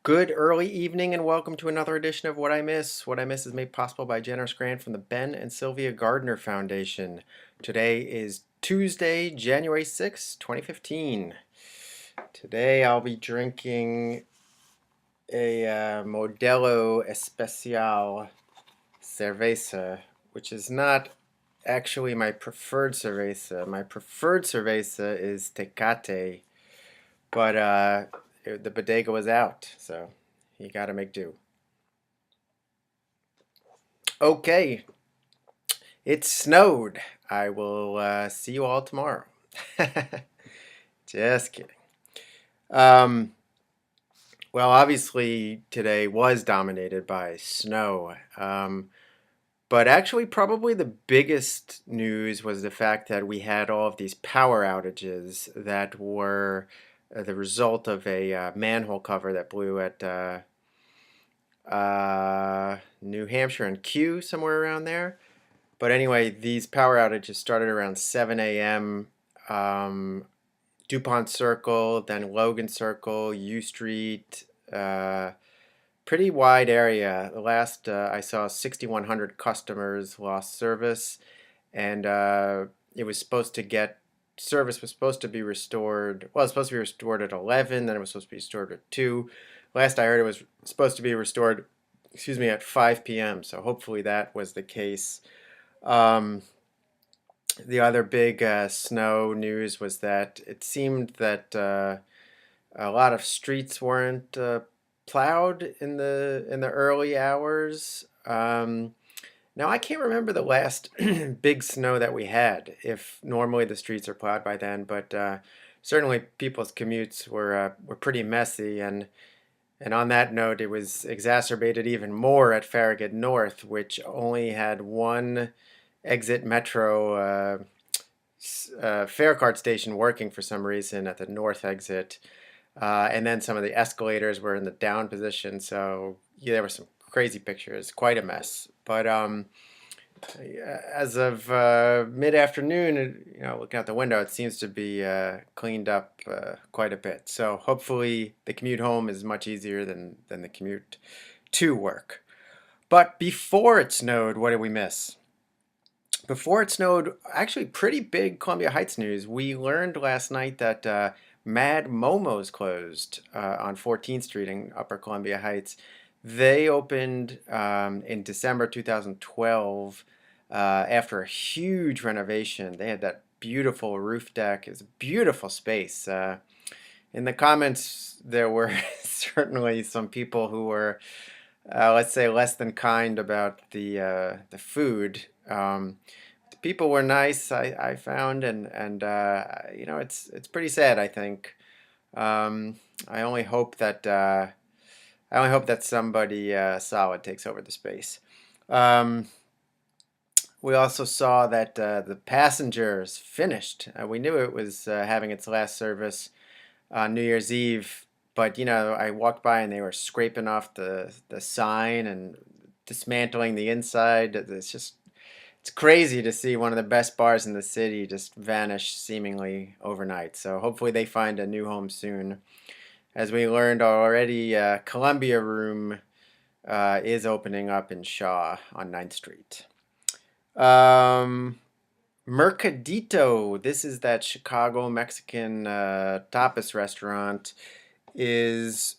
Good early evening and welcome to another edition of What I Miss. What I Miss is made possible by generous grant from the Ben and Sylvia Gardner Foundation. Today is Tuesday, January 6th, 2015. Today I'll be drinking a Modelo Especial Cerveza, which is not actually my preferred cerveza. My preferred cerveza is Tecate, but the bodega was out, so you gotta make do. Okay, it snowed. I will see you all tomorrow. Just kidding. Um, well, obviously, today was dominated by snow. But actually, probably the biggest news was the fact that we had all of these power outages that were the result of a manhole cover that blew at New Hampshire and Kew, somewhere around there. But anyway, these power outages started around 7 a.m. DuPont Circle, then Logan Circle, U Street, pretty wide area. The last I saw 6,100 customers lost service, and it was supposed to get service was supposed to be restored. Well, it was supposed to be restored at 11, then it was supposed to be restored at 2. Last I heard, it was supposed to be restored, excuse me, at 5 p.m. So hopefully that was the case. Um, the other big snow news was that it seemed that a lot of streets weren't plowed in the early hours. Now I can't remember the last big snow that we had. If normally the streets are plowed by then, but certainly people's commutes were pretty messy. And on that note, it was exacerbated even more at Farragut North, which only had one exit metro fare card station working for some reason at the north exit. And then some of the escalators were in the down position, so yeah, there were some crazy pictures, quite a mess. But as of mid-afternoon, looking out the window, it seems to be cleaned up quite a bit. So hopefully the commute home is much easier than the commute to work. But before it snowed, what did we miss? Before it snowed, actually pretty big Columbia Heights news. We learned last night that Mad Momo's closed on 14th Street in Upper Columbia Heights. They opened in December 2012 after a huge renovation. They had that beautiful roof deck. It was a beautiful space. In the comments, there were certainly some people who were, let's say, less than kind about the food. The people were nice, I found, and it's pretty sad. I think. I only hope that somebody solid takes over the space. Um, we also saw that the Passengers finished. We knew it was having its last service on New Year's Eve, but I walked by and they were scraping off the sign and dismantling the inside. It's crazy to see one of the best bars in the city just vanish seemingly overnight. So hopefully they find a new home soon. As we learned already, Columbia Room is opening up in Shaw on 9th Street. Mercadito, this is that Chicago Mexican tapas restaurant, is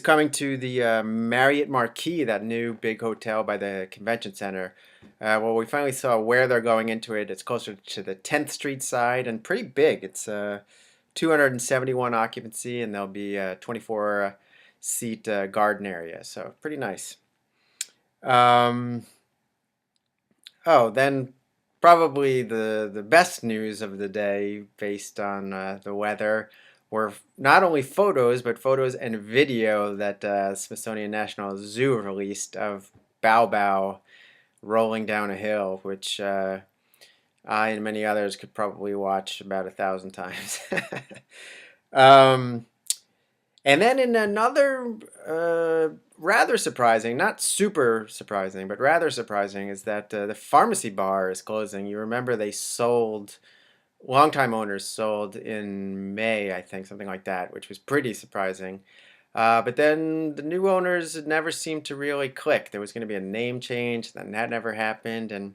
coming to the Marriott Marquis, that new big hotel by the convention center. Well, we finally saw where they're going into it. It's closer to the 10th Street side and pretty big. It's 271 occupancy, and there'll be a 24 seat garden area, so pretty nice. Oh, then probably the best news of the day, based on the weather, were not only photos, but photos and video that Smithsonian National Zoo released of Bao Bao rolling down a hill, which I and many others could probably watch about 1,000 times. um, and then in another rather surprising, not super surprising, but rather surprising, is that the pharmacy bar is closing. You remember they sold, longtime owners sold in May, I think, something like that, which was pretty surprising. But then the new owners never seemed to really click. There was going to be a name change, and that never happened. And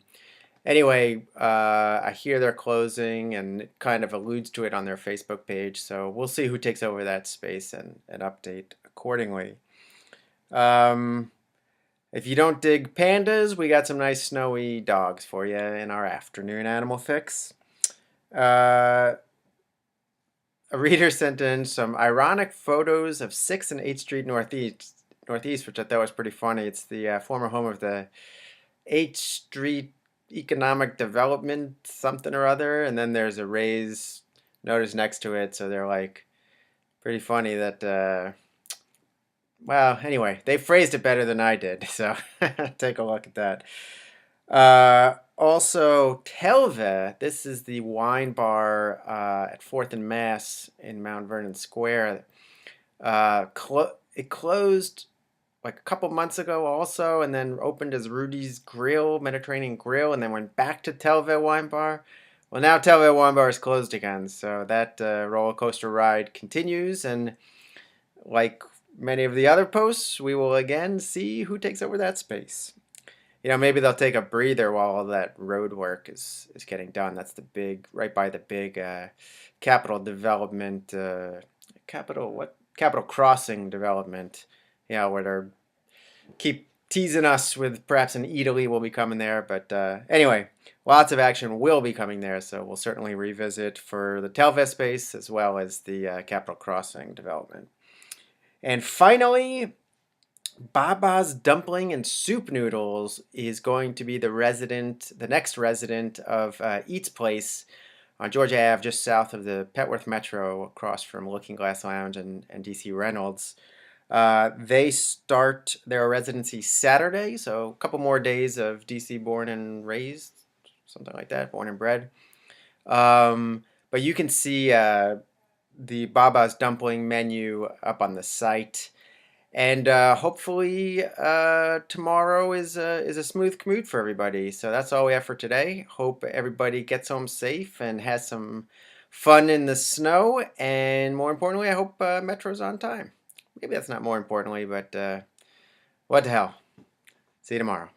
anyway, I hear they're closing, and it kind of alludes to it on their Facebook page. So we'll see who takes over that space and update accordingly. Um, if you don't dig pandas, we got some nice snowy dogs for you in our afternoon animal fix. Uh, a reader sent in some ironic photos of 6th and 8th Street Northeast, which I thought was pretty funny. It's the former home of the 8th Street Economic Development something or other, and then there's a raise notice next to it. So they're like pretty funny that. Well, anyway, they phrased it better than I did, so take a look at that. Also, Telve, this is the wine bar at 4th and Mass in Mount Vernon Square. It closed like a couple months ago also, and then opened as Rudy's Grill, Mediterranean Grill, and then went back to Telve Wine Bar. Well, now Telve Wine Bar is closed again, so that roller coaster ride continues, and like many of the other posts, we will again see who takes over that space. Maybe they'll take a breather while all that road work is getting done. That's the big, right by the big capital development, capital crossing development. Where they're keep teasing us with perhaps an Italy will be coming there. But anyway, lots of action will be coming there. So we'll certainly revisit for the Telve space as well as the capital crossing development. And finally, Baba's Dumpling and Soup Noodles is going to be the next resident of Eats Place on Georgia Ave, just south of the Petworth Metro, across from Looking Glass Lounge and DC Reynolds. They start their residency Saturday, so a couple more days of DC born and raised, something like that, born and bred. But you can see the Baba's Dumpling menu up on the site. And hopefully tomorrow is a smooth commute for everybody. So that's all we have for today. Hope everybody gets home safe and has some fun in the snow. And more importantly, I hope Metro's on time. Maybe that's not more importantly, but what the hell. See you tomorrow.